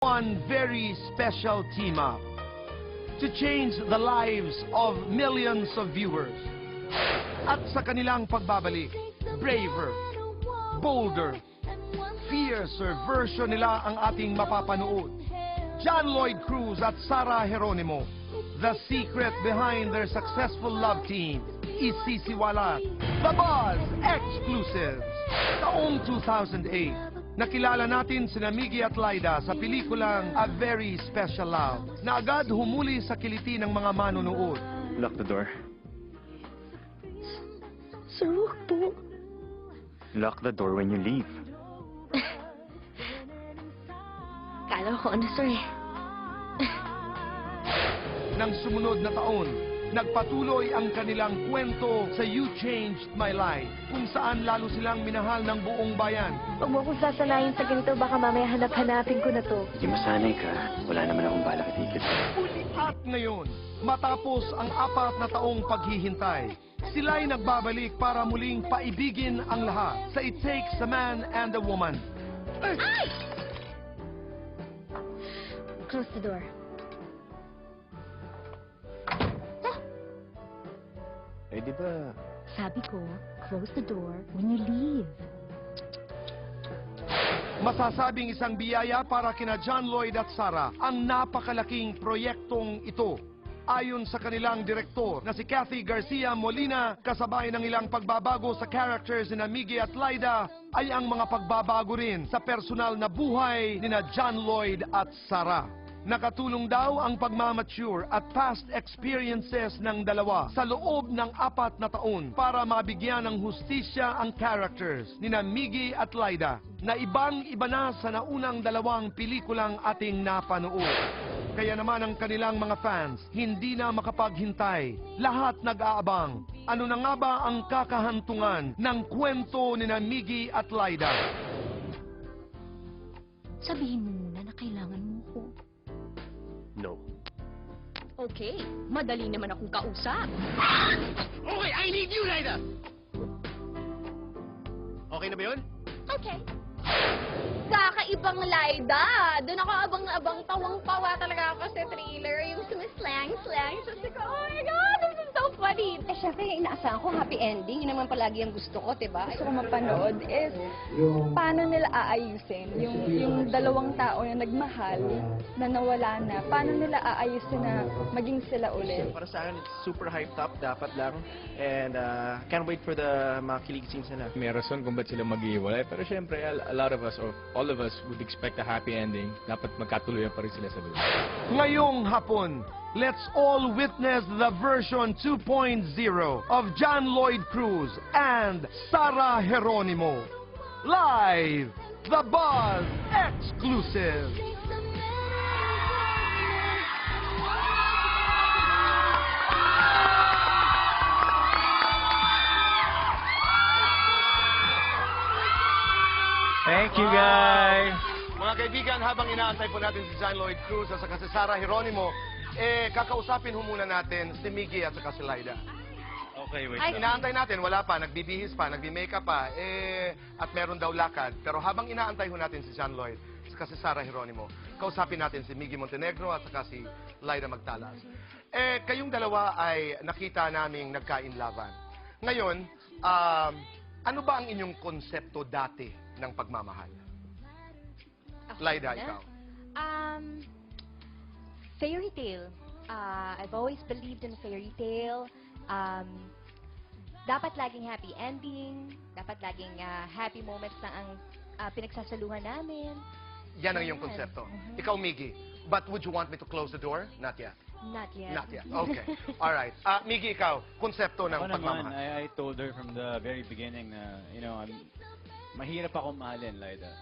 One very special team up to change the lives of millions of viewers. At sa kanilang pagbabalik, braver, bolder, fiercer version nila ang ating mapapanood. John Lloyd Cruz at Sarah Geronimo. The secret behind their successful love team, isisiwalat. The Buzz Exclusives. Taong 2008. Nakilala natin sina Miggy at Laida sa pelikulang A Very Special Love na agad humuli sa kiliti ng mga manonood. Lock the door. Sir, wag po. Lock the door when you leave. Kala ko ano, sir eh. Nang sumunod na taon, nagpatuloy ang kanilang kwento sa You Changed My Life, kung saan lalo silang minahal ng buong bayan. Huwag mo akong sasanayin sa ganito, baka mamaya hanap-hanapin ko na to. Di masanay ka. Wala naman akong balak itigil. At ngayon, matapos ang 4 na taong paghihintay, sila'y nagbabalik para muling paibigin ang lahat sa It Takes a Man and a Woman. Ay! Close the door. Eh, di ba? Sabi ko, close the door when you leave. Masasabing isang biyaya para kina John Lloyd at Sarah ang napakalaking proyektong ito. Ayon sa kanilang direktor na si Cathy Garcia Molina, kasabay ng ilang pagbabago sa characters ni Miggy at Laida ay ang mga pagbabago rin sa personal na buhay ni John Lloyd at Sarah. Nakatulong daw ang pagmamature at past experiences ng dalawa sa loob ng 4 na taon para mabigyan ng hustisya ang characters ni Miggy at Laida na ibang-iba na sa naunang 2 pelikulang ating napanood. Kaya naman ang kanilang mga fans hindi na makapaghintay. Lahat nag-aabang. Ano na nga ba ang kakahantungan ng kwento ni Miggy at Laida? Sabihin mo muna na kailangan mo ko. No. Okay, madali naman akong kausap. Okay, I need you, Laida! Okay na ba yun? Okay. Kakaibang Laida! Doon ako abang-abang, tawang-tawa talaga ako sa trailer. Yung sumislang-slang. Sabi ko, oh my God, this is so funny! Eh, syempre, inaasahan ko happy ending. Yun naman palagi ang gusto ko, diba? Gusto ko mapanood is paano nila aayusin yung dalawang tao na nagmahal na nawala na. Paano nila aayusin na maging sila ulit? Para sa akin, it's super hyped up, dapat lang. And can't wait for the mga kilig scenes nila. May rason kung ba't sila mag-iwalay. Pero syempre, a lot of us, or all of us, would expect a happy ending. Dapat magkatuloyan pa rin sila sa buhay. Ngayong hapon, let's all witness the version 2.0 of John Lloyd Cruz and Sarah Geronimo. Live, The Buzz Exclusive. Thank you, guys! Mga kaibigan, habang inaantay po natin si John Lloyd Cruz at saka si Sarah Geronimo, kakausapin ho muna natin si Miggy at saka si Laida. Okay, wait. Inaantay natin, wala pa, nagbibihis pa, nagbi-makeup pa, at meron daw lakad. Pero habang inaantay ho natin si John Lloyd at saka si Sarah Geronimo, kausapin natin si Miggy Montenegro at saka si Laida Magtalas. Kayong dalawa ay nakita naming nagkainlaban. Ngayon, ano ba ang inyong konsepto dati ng pagmamahal? Laida, ikaw. Fairy tale. I've always believed in fairy tale. Dapat laging happy ending. Dapat laging happy moments na ang pinagsasaluhan namin. Yan ang iyong konsepto. Ikaw, Miggy, but would you want me to close the door? Not yet. Not yet. Not yet. Okay. All right. Miggy, ikaw, konsepto ng Ako naman, pagmamahal. I told her from the very beginning na, you know, mahirap ako mahalin, Laida.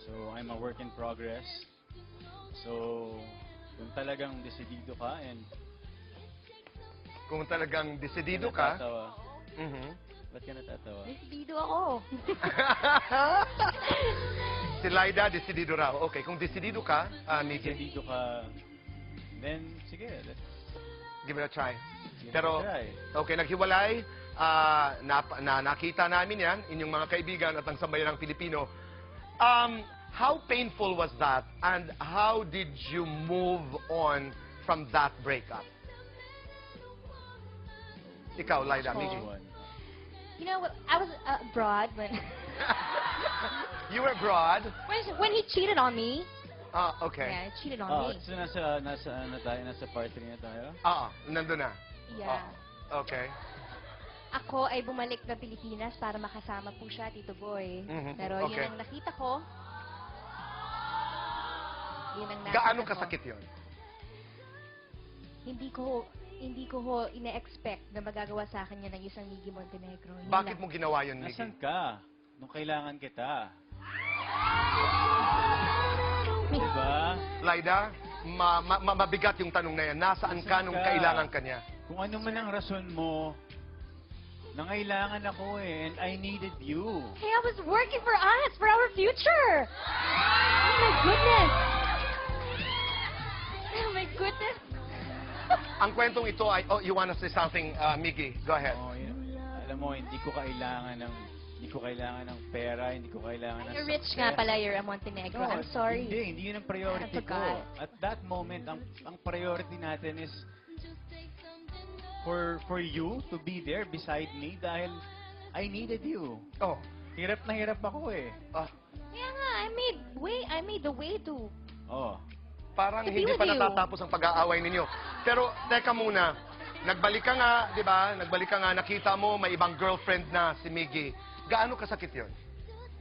So, I'm a work in progress. So, kung talagang desidido ka and... Kung talagang desidido ka... Natatawa. Ba't ka natatawa? Decidido ako. Si Laida, desidido raw. Okay, kung desidido ka, Miggy, Desidido ka, then, sige, let's give it a try. give Pero, it a try. okay, naghiwalay. Nakita namin yan, inyong mga kaibigan at ang sambayanang Pilipino. How painful was that, and how did you move on from that breakup? Ikaw, Laida, Ako. Miggy. One. You know, I was abroad when You were abroad? when he cheated on me. Okay. Yeah, he cheated on Oh, me. so nasa part 3 na tayo? Nandun na. Yeah. Okay. Ako ay bumalik ng Pilipinas para makasama po siya, Tito Boy. Mhm. Pero Okay. yun ang nakita ko. Yun ang nakita Gaano ko. kasakit yun? Hindi ko ho ine-expect na magagawa sa akin yan ng isang Miggy Montenegro. Yun Bakit lang. mo ginawa yun, Miggy? Nasaan ka? Nung kailangan kita. Diba? Laida, mabigat yung tanong na yan. Nasaan ka nung kailangan ka niya? Kung ano man ang rason mo, nangailangan ako and I needed you. Hey, I was working for us, for our future. Oh my goodness. Oh my goodness. Ang kwentong ito ay... Oh, you wanna say something, Miggy? Go ahead. Oh, alam mo, hindi ko kailangan ng pera, hindi ko kailangan ng You're rich success. nga pala, you're a Montenegro. I'm sorry. Hindi yun ang priority I ko. forgot. At that moment, ang priority natin is for you to be there beside me dahil I needed you. Oh. Hirap na hirap ako eh. Kaya nga, I made the way to... Oh. Parang To be hindi with pa you. natatapos ang pag-aaway ninyo. Pero, teka muna. Nagbalik ka nga, di ba? Nagbalik ka nga, nakita mo may ibang girlfriend na si Miggy. Gaano kasakit yun?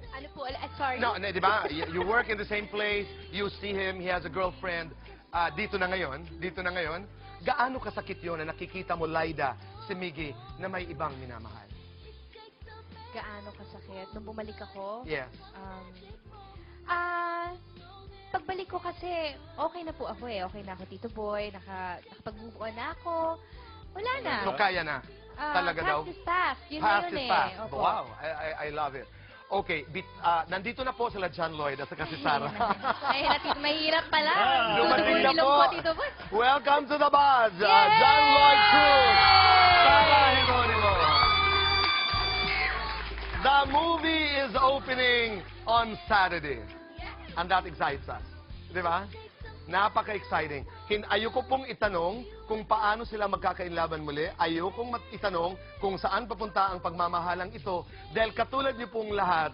Ano po, sorry. No, di ba? You work in the same place, you see him, he has a girlfriend. Dito na ngayon. Gaano kasakit yun na nakikita mo, Laida, si Miggy, na may ibang minamahal? Gaano kasakit? Nung bumalik ako, Yes. pagbalik ko kasi, okay na po ako eh. Okay na ako, Tito Boy. Nakapag-move on na ako. Wala na. So, kaya na? Talaga daw? Past is past. Yun Past na yun is eh. past. Opo. Wow, I love it. Okay, nandito na po sila John Lloyd at saka si Sarah. Ay, mahirap pala. Dumating na Ilong po. po, Tito Boy. Welcome to the buzz, Yay! John Lloyd Cruz, Sarah Geronimo. The movie is opening on Saturday. And that excites us. Di ba? Napaka-exciting. Ayoko pong itanong kung paano sila magkakainlaban muli. Ayokong itanong kung saan papunta ang pagmamahalang ito. Dahil katulad niyo pong lahat,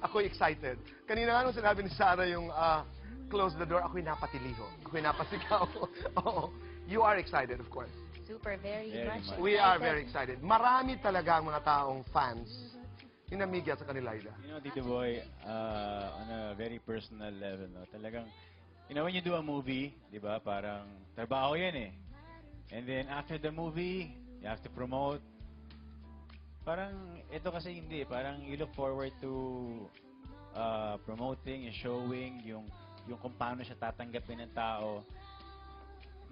ako'y excited. Kanina nga nung sinabi ni Sarah yung close the door, ako'y napatiliho. Ako'y napasigaw. Oo. You are excited, of course. Super, very Very much. much. We are very excited. Marami talaga ang mga taong fans. Inamigya sa kanila, Laida. You know, Tito Boy, on a very personal level, no, talagang, you know, when you do a movie, di ba, parang trabaho yan eh. And then after the movie, you have to promote. Parang, ito kasi hindi, parang you look forward to promoting and showing yung kung paano siya tatanggapin ng tao.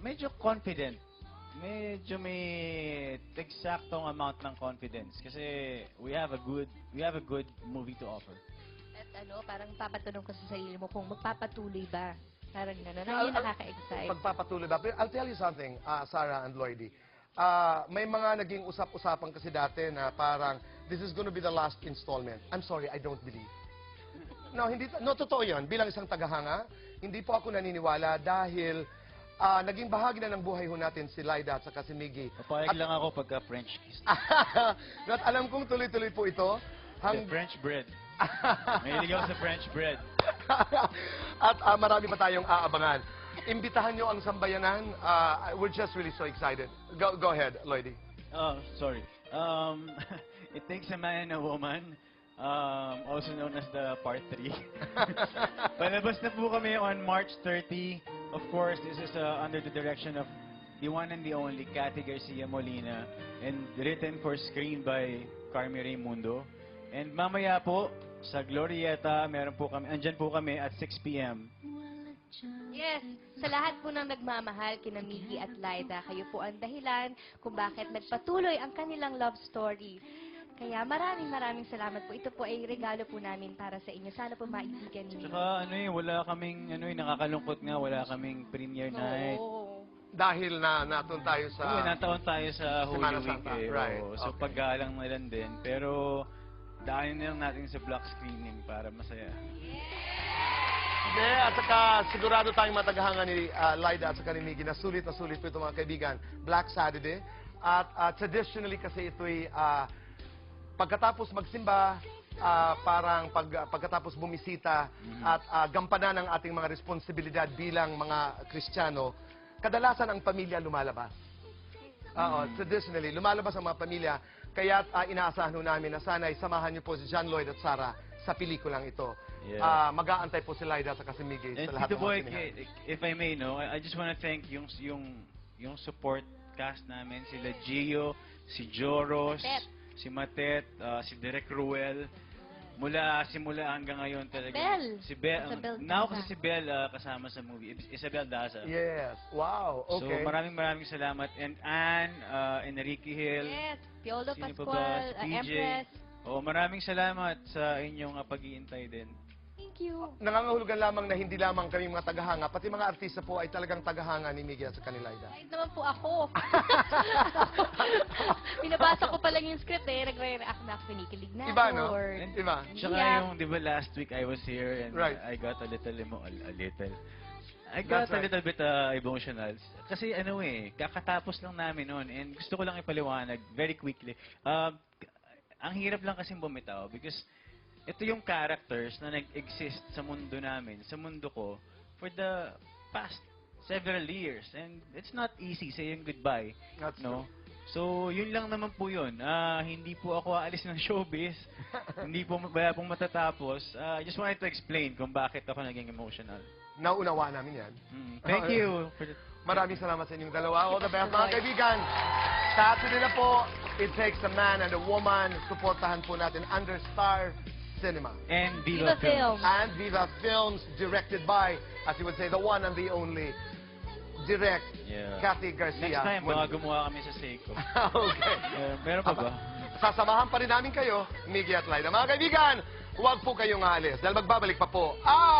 Medyo confident. Medyo may eksaktong amount ng confidence kasi we have a good movie to offer. At parang papatanong ko sa sarili mo kung magpapatuloy ba. Parang gano'n. Yun nakaka-excite. Pagpapatuloy ba? Pero I'll tell you something, Sarah and Lloydie. May mga naging usap-usapan kasi dati na parang, this is gonna be the last installment. I'm sorry, I don't believe. No, totoo yun. Bilang isang tagahanga, hindi po ako naniniwala dahil naging bahagi na ng buhay ho natin si Laida at saka si Miggy. Papayag lang ako pagka French kiss. At alam kong tuloy-tuloy po ito. French bread. Mahilig ako sa French bread. At marami pa tayong aabangan. Imbitahan nyo ang sambayanan. We're just really so excited. Go ahead, Lloydie. Oh, sorry. It takes a man and a woman, also known as the part 3. Palabas na po kami on March 30. Of course, this is under the direction of the one and the only Cathy Garcia Molina and written for screen by Carmi Raimundo. And mamaya po, sa Glorieta, andyan po kami at 6 p.m. Yes, sa lahat po ng nagmamahal kina Miggy at Laida, kayo po ang dahilan kung bakit nagpatuloy ang kanilang love story. Kaya maraming salamat po. Ito po ay regalo po namin para sa inyo. Sana po maibigan ninyo. Tsaka wala kaming, nakakalungkot nga, wala kaming premiere night. Oo. Dahil naton tayo sa... nataon tayo sa Holy Semana Week Santa, eh. right. Oo. So Okay. paggalang na lang din. Pero daanin na lang natin sa block screening para masaya. At saka sigurado tayong mataghanga ni Lyda at saka ni Miggy na sulit po ito mga kaibigan. Black Saturday. At traditionally kasi ito'y pagkatapos magsimba, pagkatapos bumisita at gampanan ng ating mga responsibilidad bilang mga Kristiyano, kadalasan ang pamilya lumalabas. Traditionally, lumalabas ang mga pamilya. Kaya inaasahan namin na sana'y samahan niyo po si John Lloyd at Sarah sa pelikulang ito. Yeah. Mag-aantay po si Lyda at si Miggy And sa lahat Tito ng mga Boy, sinihan. if I may, no, I just want to thank yung support cast namin, sila Gio, si Joros, Matet. si Matet, si Derek Ruel. Simula hanggang ngayon talaga. Bel. Si Bel. Isabel Now Daza. kasi si Bel kasama sa movie. Isabel Daza. Yes. Wow. Okay. So maraming salamat. And Anne, Enrique Hill. Yes, Piolo Sino pa ba? Pascual, Si PJ. Empress. Maraming salamat sa inyong pag-iintay din. Thank you. Nangangahulugan lamang na hindi lamang kami mga tagahanga, pati mga artista po ay talagang tagahanga ni Miggy at sa kanila. Kahit naman po ako. Binabasa ko pa lang yung script nagre-react na ako, kinikilig na Iba, ako. no? Or, Iba. Tsaka Yeah. yung, di ba last week I was here and Right. I got a little That's right. bit emotional. Kasi kakatapos lang namin noon and gusto ko lang ipaliwanag very quickly. Ang hirap lang kasing bumitaw because ito yung characters na nag-exist sa mundo namin, sa mundo ko, for the past several years. And it's not easy saying goodbye. That's No? So, yun lang naman po yun. Hindi po ako aalis ng showbiz. Hindi po wala pong matatapos. I just wanted to explain kung bakit ako naging emotional. Naunawa namin yan. Thank you. For the, Maraming salamat sa inyong dalawa. All the best, mga kaibigan. Saturday na po, It Takes a Man and a Woman. Suportahan po natin under Star Cinema. and Viva Viva Film. Films. And Viva Films, directed by, as you would say, the one and the only, direct Yeah. Kathy Garcia. Next time, baka gumawa kami sa Seiko. Okay. Meron pa ba? Sasamahan pa rin namin kayo, Miggy at Lyda. Mga kaibigan, huwag po kayong aalis dahil magbabalik pa po ang